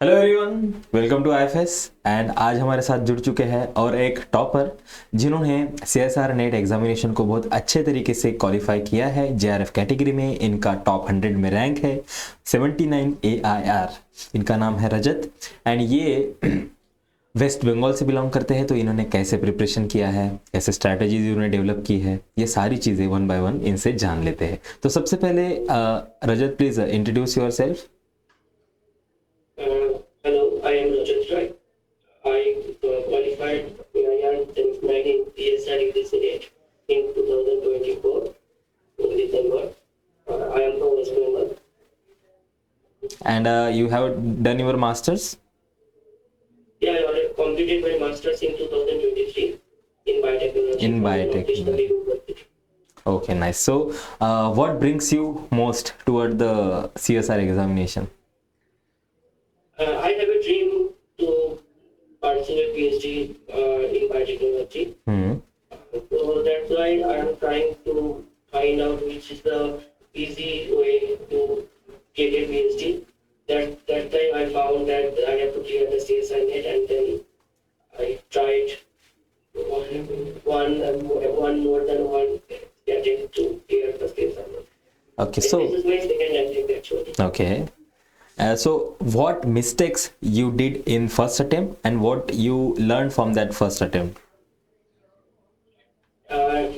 Hello everyone, welcome to IFS. And आज हमारे साथ जुड़ चुके हैं और एक टॉपर जिन्होंने सीएसआर नेट एग्जामिनेशन को बहुत अच्छे तरीके से क्वालिफाई किया है। जेआरएफ कैटेगरी में इनका टॉप 100 में रैंक है 79 AIR। इनका नाम है रजत एंड ये वेस्ट बंगाल से बिलोंग करते हैं। तो इन्होंने कैसे प्रिपरेशन किया है, कैसे स्ट्रैटेजीज इन्होंने डेवलप की है, ये सारी चीज़ें वन बाय वन इनसे जान लेते हैं। तो सबसे पहले Rajat, please introduce yourself. Hello, I am Rajat Rai. I qualified IIR 19 PSR UGC in 2024 in December. I am from West Bengal. And you have done your masters? Yeah, I already completed my masters in 2023 in biotechnology. In biotechnology. Okay, nice. So, what brings you most toward the CSR examination? I have a dream to pursue a PhD in biotechnology. So that's why I'm trying to find out which is the easy way to get a PhD. That time I found that I have to clear the CSI net, and then I tried one more than one attempt to clear the CSI net. Okay, so This is my second attempt actually. okay. So what mistakes you did in first attempt and what you learned from that first attempt?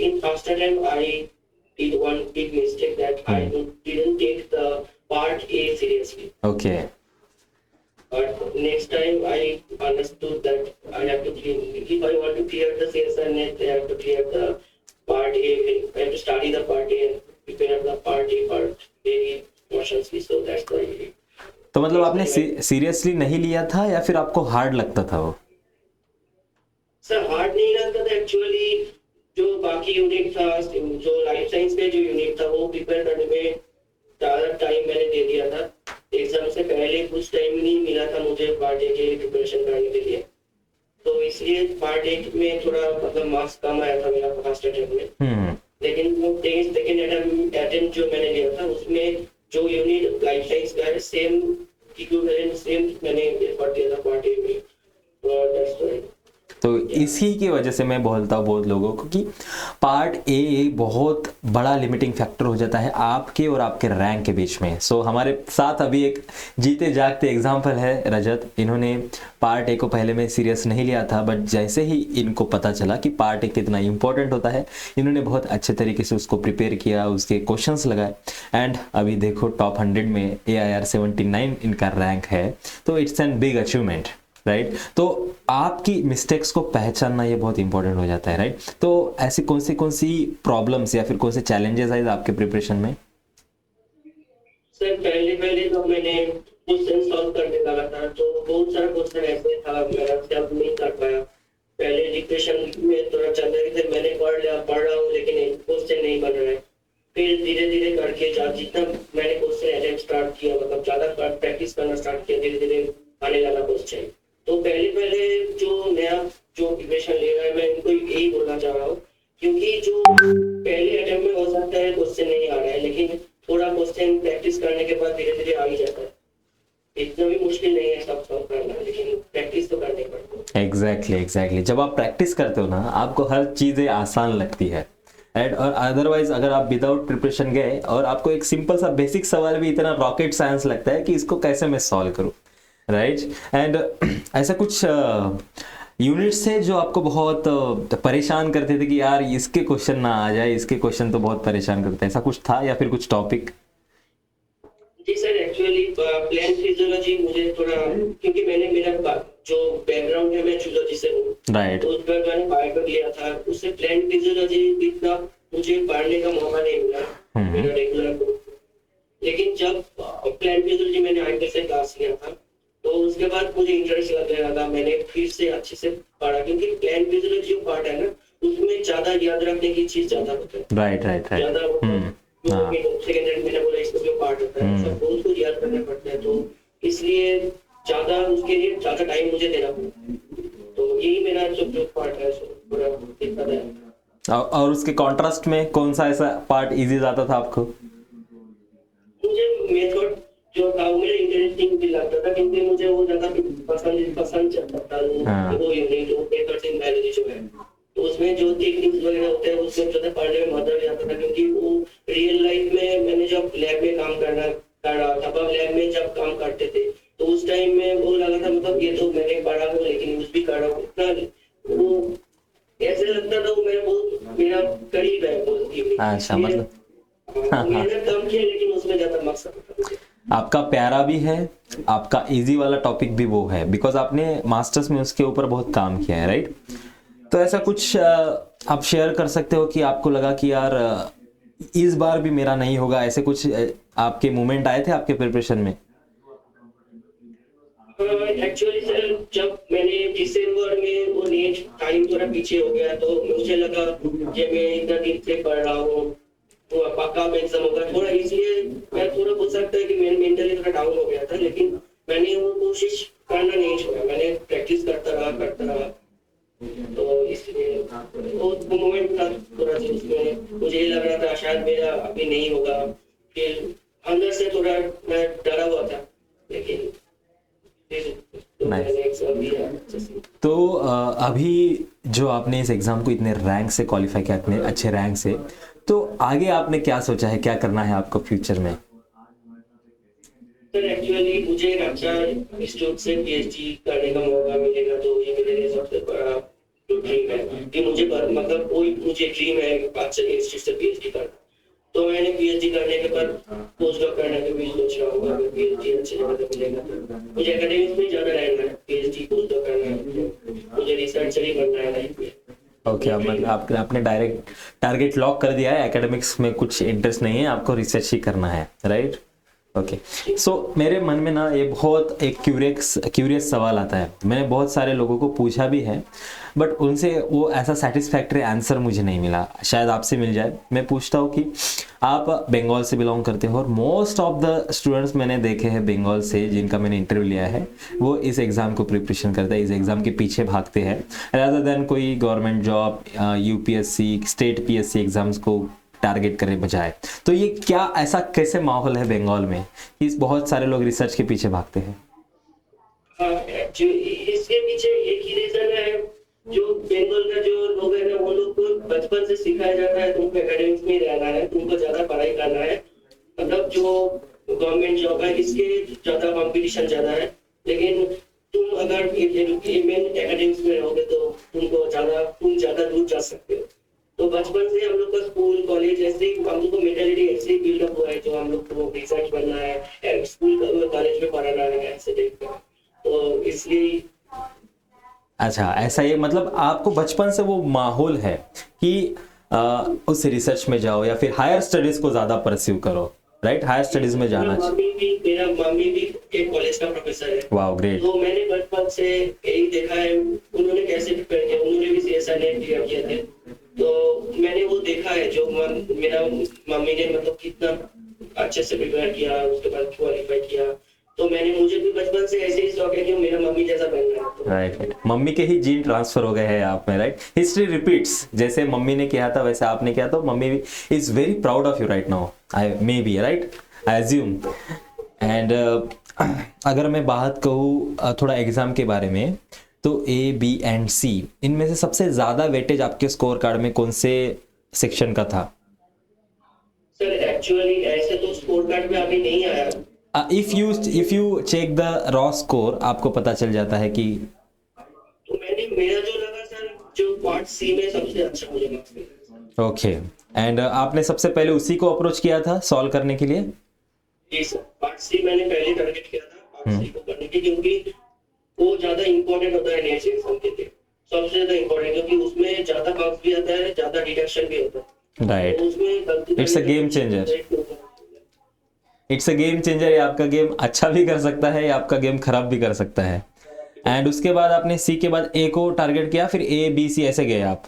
In first attempt, I did one big mistake that I didn't take the part A seriously. Okay. But next time I understood that I have to clear. If I want to clear the CSR net, I have to clear the part A. I have to study the part A and prepare the part A part very cautiously. So that's why. तो मतलब आपने seriously नहीं लिया था या फिर आपको hard लगता था वो? सर हार्ड नहीं लगता था एक्चुअली। जो बाकी यूनिट था, जो लाइफ साइंस में जो यूनिट था वो प्रिपेयर करने में ज़्यादा टाइम मैंने दे दिया था। एग्जाम से पहले कुछ टाइम नहीं मिला था मुझे पार्ट ए के लिए प्रिपरेशन करने के लिए। तो इसलिए पार्ट ए में थोड़ा मतलब मार्क्स कम आया था मेरा फर्स्ट अटेम्प्ट में। लेकिन वो सेकेंड अटेम्प्ट जो मैंने लिया था उसमें जो यूनिट लाइफ साइंस का है सेम इक्विवेलेंट सेम मैंने एफर्ट दिया था पार्ट ए में। और दैट्स व्हाई। तो इसी की वजह से मैं बोलता हूँ बहुत लोगों को कि पार्ट ए बहुत बड़ा लिमिटिंग फैक्टर हो जाता है आपके और आपके रैंक के बीच में। सो हमारे साथ अभी एक जीते जागते एग्जांपल है रजत। इन्होंने पार्ट ए को पहले में सीरियस नहीं लिया था, बट जैसे ही इनको पता चला कि पार्ट ए कितना इंपॉर्टेंट होता है, इन्होंने बहुत अच्छे तरीके से उसको प्रिपेयर किया, उसके क्वेश्चंस लगाए एंड अभी देखो टॉप 100 में AIR 79 इनका रैंक है। तो it's an big achievement, right? तो आपकी मिस्टेक्स को पहचानना ये बहुत इंपॉर्टेंट हो जाता है, राइट? तो ऐसी कौन सी प्रॉब्लम्स या फिर कौन से चैलेंजेस आए आपके प्रिपरेशन में? सर पहले तो मैंने क्वेश्चन सॉल्व करने लगा था, तो बहुत सारा क्वेश्चन ऐसे था मेरा सब नहीं कर पाया। पहले डिप्रेशन में थोड़ा चल रहे थे, मैंने पढ़ रहा हूँ लेकिन क्वेश्चन नहीं बन रहा है। फिर धीरे धीरे करके जितना मैंने क्वेश्चन अटेम्प्ट स्टार्ट किया, मतलब ज्यादा प्रैक्टिस करना स्टार्ट किया, धीरे धीरे आने लगा क्वेश्चन। तो पहले जो नया जो प्रिपरेशन ले रहा है मैं इनको यही बोलना चाह रहा हूँ, क्योंकि जो पहले अटेम्प्ट में हो सकता है क्वेश्चन नहीं आ रहा है, लेकिन थोड़ा क्वेश्चन प्रैक्टिस करने के बाद धीरे धीरे आ ही जाता है। इतना भी मुश्किल नहीं है सब सॉल्व करना, लेकिन प्रैक्टिस तो करनी पड़ती है। एग्जैक्टली। जब आप प्रैक्टिस करते हो ना, आपको हर चीज़ें आसान लगती है, राइट? और अदरवाइज अगर आप विदाउट प्रिपरेशन गए और आपको एक सिंपल सा बेसिक सवाल भी इतना रॉकेट साइंस लगता है कि इसको कैसे मैं सॉल्व करूँ, राइट? एंड ऐसा कुछ यूनिट्स है जो आपको बहुत परेशान करते थे कि यार इसके क्वेश्चन ना आ जाए, इसके क्वेश्चन तो बहुत परेशान करते हैं, ऐसा कुछ था या फिर कुछ टॉपिक? जी सर, एक्चुअली प्लांट फिजियोलॉजी मुझे थोड़ा, क्योंकि मैंने मेरा जो बैकग्राउंड है मैं जूलॉजी से हूँ, राइट? तो उस पर मैंने बायो लिया था, उससे प्लांट फिजियोलॉजी इतना मुझे पढ़ने का मौका नहीं मिला मेरा रेगुलर। लेकिन जब प्लांट फिजियोलॉजी मैंने आगे से क्लास लिया था तो उसके बाद मुझे इंटरेस्ट लगने लगा, मैंने फिर से अच्छे से पढ़ा, क्योंकि प्लांट फिजियोलॉजी जो पार्ट है ना उसमें ज्यादा याद रखने की चीज ज्यादा होता है। राइट। ज्यादा सेकेंड मैंने बोला इसको जो पार्ट होता है सब बहुत कुछ याद करना पड़ता है, तो इसलिए ज्यादा उसके लिए ज्यादा टाइम मुझे देना पड़ता। तो यही मेरा जो पार्ट है थोड़ा दिक्कत है। और उसके कॉन्ट्रास्ट में कौन सा ऐसा पार्ट इजी जाता था आपको? मुझे मेथड जो था वो मेरा इंटरेस्टिंग भी लगता था, क्योंकि मुझे वो ज्यादा पसंद चलता था वो यूनिट, वो पेपर्स इन बायोलॉजी जो है, तो उसमें जो टेक्निक्स वगैरह होते हैं उसमें जो था पढ़ने में मजा भी आता था, क्योंकि वो रियल लाइफ में मैंने जब लैब में काम कर रहा था, तब लैब में जब काम करते थे तो उस टाइम में वो लगा था मतलब ये तो मैंने पढ़ा हूँ लेकिन यूज भी कर रहा हूँ, इतना वो ऐसे लगता था वो मेरा करीब है वो। अच्छा, मतलब मैंने कम किया लेकिन उसमें ज्यादा मकसद था मुझे। आपका प्यारा भी है, आपका इजी वाला टॉपिक भी वो है, बिकॉज आपने मास्टर्स में उसके ऊपर बहुत काम किया है, राइट? तो ऐसा कुछ आप शेयर कर सकते हो कि आपको लगा कि यार इस बार भी मेरा नहीं होगा, ऐसे कुछ आपके मोमेंट आए थे आपके प्रिपरेशन में? एक्चुअली सर जब मैंने दिसंबर में वो नेट टाइम थोड़ा पीछे हो गया तो मुझे लगा कि मैं इतना दिन से पढ़ रहा हूँ तो पक्का एग्जाम होगा थोड़ा, इसलिए मैं थोड़ा बोल सकता है कि मैं मेंटली थोड़ा डाउन हो गया था, लेकिन मैंने वो कोशिश करना नहीं छोड़ा, मैंने प्रैक्टिस करता रहा, तो इसलिए वो मोमेंट था थोड़ा सा उसमें मुझे ये लग रहा था शायद मेरा अभी नहीं होगा, फिर अंदर से थोड़ा मैं डरा हुआ था, लेकिन तो अभी जो आपने इस एग्जाम को इतने रैंक से क्वालिफाई किया, इतने अच्छे रैंक से, तो आगे आपने क्या सोचा है, क्या करना है आपको फ्यूचर में? सर एक्चुअली मुझे रक्षा इंस्टीट्यूट से पीएचडी करने का मौका मिलेगा तो ये मेरे लिए सबसे बड़ा ड्रीम है कि मतलब कोई मुझे ड्रीम है अच्छे इंस्टीट्यूट से पीएचडी करना, तो मैंने पीएचडी करने के बाद पोस्ट डॉक करने के भी सोच रहा हूँ, अगर पीएचडी अच्छी जगह पे मिलेगा तो मुझे एकेडमिक्स में ज्यादा रहना है, पीएचडी पोस्ट डॉक करना है, मुझे रिसर्चर ही बनना है लाइफ में। ओके, अब मतलब आपने डायरेक्ट टारगेट लॉक कर दिया है, एकेडमिक्स में कुछ इंटरेस्ट नहीं है, आपको रिसर्च ही करना है, राइट? ओके, सो मेरे मन में ना ये बहुत एक क्यूरियस सवाल आता है, मैंने बहुत सारे लोगों को पूछा भी है, बट उनसे वो ऐसा सेटिस्फैक्ट्री आंसर मुझे नहीं मिला, शायद आपसे मिल जाए। मैं पूछता हूँ कि आप बंगाल से बिलोंग करते हो और मोस्ट ऑफ द स्टूडेंट्स मैंने देखे हैं बंगाल से जिनका मैंने इंटरव्यू लिया है, वो इस एग्ज़ाम को प्रिपरेशन करते हैं, इस एग्ज़ाम के पीछे भागते हैं रादर देन कोई government job, UPSC, state PSC exams को टारगेट करे बजाय। तो ये क्या ऐसा कैसे माहौल है बंगाल में कि बहुत सारे लोग रिसर्च के पीछे भागते हैं? इसके पीछे एक ही रीजन है, जो बंगाल का जो लोग है ना वो लोग को बचपन से सिखाया जाता है तुमको एकेडमिक्स में रहना है, तुमको ज्यादा पढ़ाई करना है, मतलब जो गवर्नमेंट जॉब है इसके ज्यादा कंपटीशन ज्यादा है, लेकिन तुम अगर एकेडमिक्स में रहोगे तो तुम ज्यादा दूर जा सकते हो। तो बचपन से हम लोग का स्कूल कॉलेज ऐसे ही हम लोग को मेंटालिटी ऐसे ही बिल्डअप हुआ है, जो हम लोग को रिसर्च बनना है, स्कूल कॉलेज में पढ़ाना है ऐसे टाइप का, तो इसलिए। अच्छा, ऐसा ये मतलब आपको बचपन से वो माहौल है कि उस रिसर्च में जाओ या फिर हायर स्टडीज को ज्यादा परस्यू करो, राइट? हायर स्टडीज में जाना चाहिए। मेरा मम्मी भी एक कॉलेज का प्रोफेसर है। Wow, great. तो मैंने बचपन से यही देखा है, उन्होंने कैसे प्रिपेयर किया, उन्होंने भी सीएसआई नेट क्लियर किया थे, तो मैंने वो देखा है जो मेरा मम्मी ने मतलब कितना अच्छे से प्रिपेयर किया, उसके बाद क्वालिफाई किया, तो मुझे भी बचपन से ऐसे ही शौक है कि मेरा मम्मी जैसा बनना है। तो राइट, मम्मी के ही जीन ट्रांसफर हो गए हैं आप में, राइट? हिस्ट्री रिपीट्स, जैसे मम्मी ने किया था वैसे आपने किया, तो mummy is very proud of you right now, I may be, right, I assume. And अगर मैं बात कहूँ थोड़ा एग्जाम के बारे में, तो ए, बी एंड सी, इनमें से सबसे ज्यादा वेटेज आपके स्कोर कार्ड में कौन से सेक्शन का था? सर एक्चुअली ऐसे तो स्कोर कार्ड में अभी नहीं आया। If you check the raw score, आपको पता चल जाता है कि तो मेरा जो लगा सर, जो पार्ट सी में सबसे अच्छा मुझे मार्क्स मिला। ओके, एंड आपने सबसे पहले उसी को अप्रोच किया था सॉल्व करने के लिए? जी सर, पार्ट सी मैंने पहले टारगेट किया था पार्ट सी को करने के, क्योंकि वो ज्यादा इंपॉर्टेंट होता है नेट एग्जाम के लिए, सबसे ज्यादा इंपॉर्टेंट, क्योंकि उसमें ज्यादा मार्क्स भी आता है, ज्यादा डिडक्शन भी होता है, राइट। उसमें it's a game changer, it's a game changer. ये आपका गेम अच्छा भी कर सकता है, या आपका गेम खराब भी कर सकता है। एंड उसके बाद आपने सी के बाद ए को टारगेट किया, फिर ए बी सी ऐसे गए आप?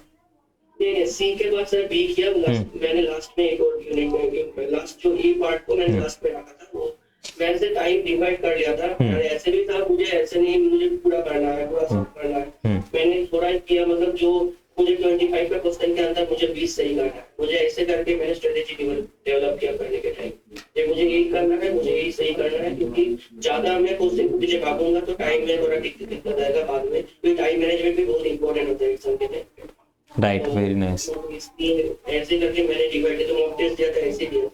नहीं, सी के बाद सर बी किया, मैंने लास्ट में एक और यूनिट में लास्ट जो ई पार्ट को मैंने लास्ट में रखा था, वो मैंने से टाइम डिवाइड कर लिया था, ऐसे भी था मुझे ऐसे नहीं, मुझे पूरा करना है, पूरा सॉल्व करना है, मैंने थोड़ा किया, मतलब जो मुझे 25 का क्वेश्चन के अंदर मुझे 20 सही करना है, मुझे ऐसे करके मैंने स्ट्रेटेजी डेवलप किया करने के टाइम, ये मुझे यही करना है, मुझे यही सही करना है, पीछे भागूंगा तो टाइम में थोड़ा दिक्कत आएगा बाद में, क्योंकि टाइम मैनेजमेंट भी बहुत इंपॉर्टेंट होता है एग्जाम के लिए। Right, very nice. तो इसलिए ऐसे करके मैंने डिवाइड, तो मॉक टेस्ट दिया था ऐसे दिया था।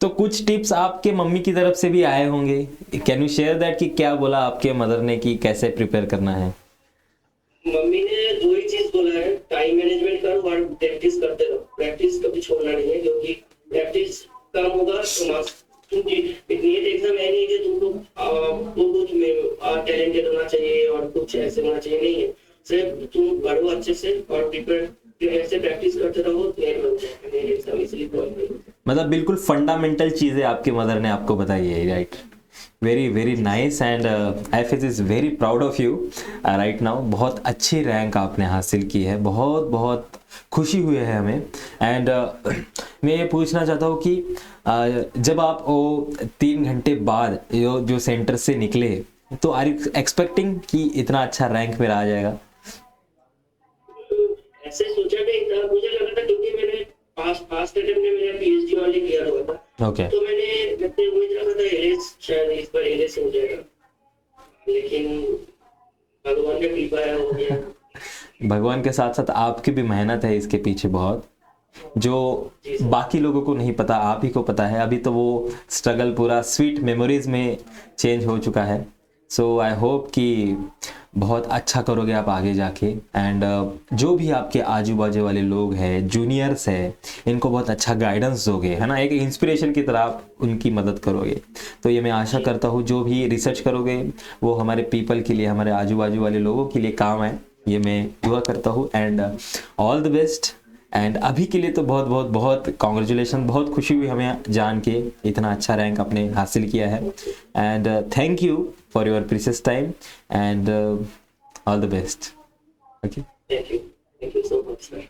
तो कुछ टिप्स आपके मम्मी की तरफ से भी आए होंगे, कैन यू शेयर दैट कि क्या बोला आपके मदर ने कि कैसे प्रिपेयर करना है? मम्मी ने दो ही चीज बोला है, टाइम मैनेजमेंट करो और प्रैक्टिस करते रहो, प्रैक्टिस कभी छोड़ना नहीं है, क्योंकि प्रैक्टिस कम होगा तो मार्क्स, क्योंकि नीट एग्जाम है नहीं कि तुमको कुछ टैलेंटेड होना चाहिए और कुछ ऐसे होना चाहिए, नहीं है, सिर्फ तुम पढ़ो अच्छे से और प्रिपेयर ऐसे प्रैक्टिस करते रहो, नीट बन जाएगा नीट एग्जाम, इसलिए मतलब बिल्कुल फंडामेंटल चीज़ें आपके मदर ने आपको बताई है, right? Very very nice and IFS is very proud of you right now. बहुत अच्छी रैंक आपने हासिल की है, बहुत बहुत खुशी हुई है हमें। एंड मैं ये पूछना चाहता हूँ कि जब आप वो 3 घंटे बाद जो सेंटर से निकले, तो आर यू एक्सपेक्टिंग कि इतना अच्छा रैंक मेरा आ जाएगा? ऐसे सोचा नहीं था, मुझे लगा था क्योंकि मैंने पास्ट अटेम्प्ट में मेरा PhD वाले क्लियर हुआ था, ओके। तो मैंने उम्मीद रखा था एलिस, शायद इस बार एलिस हो जाएगा, लेकिन भगवान का कृपा है, हो गया। भगवान के साथ साथ आपकी भी मेहनत है इसके पीछे बहुत, जो बाकी लोगों को नहीं पता, आप ही को पता है। अभी तो वो स्ट्रगल पूरा स्वीट मेमोरीज में चेंज हो चुका है। सो आई होप कि बहुत अच्छा करोगे आप आगे जाके। एंड जो भी आपके आजू बाजू वाले लोग हैं, जूनियर्स हैं, इनको बहुत अच्छा गाइडेंस दोगे, है ना, एक इंस्पिरेशन की तरह आप उनकी मदद करोगे। तो ये मैं आशा करता हूँ जो भी रिसर्च करोगे वो हमारे पीपल के लिए, हमारे आजू बाजू वाले लोगों के लिए काम आए, ये मैं दुआ करता हूँ। And all the best. And अभी के लिए तो बहुत बहुत बहुत कॉन्ग्रेचुलेशन, बहुत खुशी हुई हमें जान के इतना अच्छा रैंक आपने हासिल किया है। And thank you for your precious time and all the best. Okay, thank you so much sir.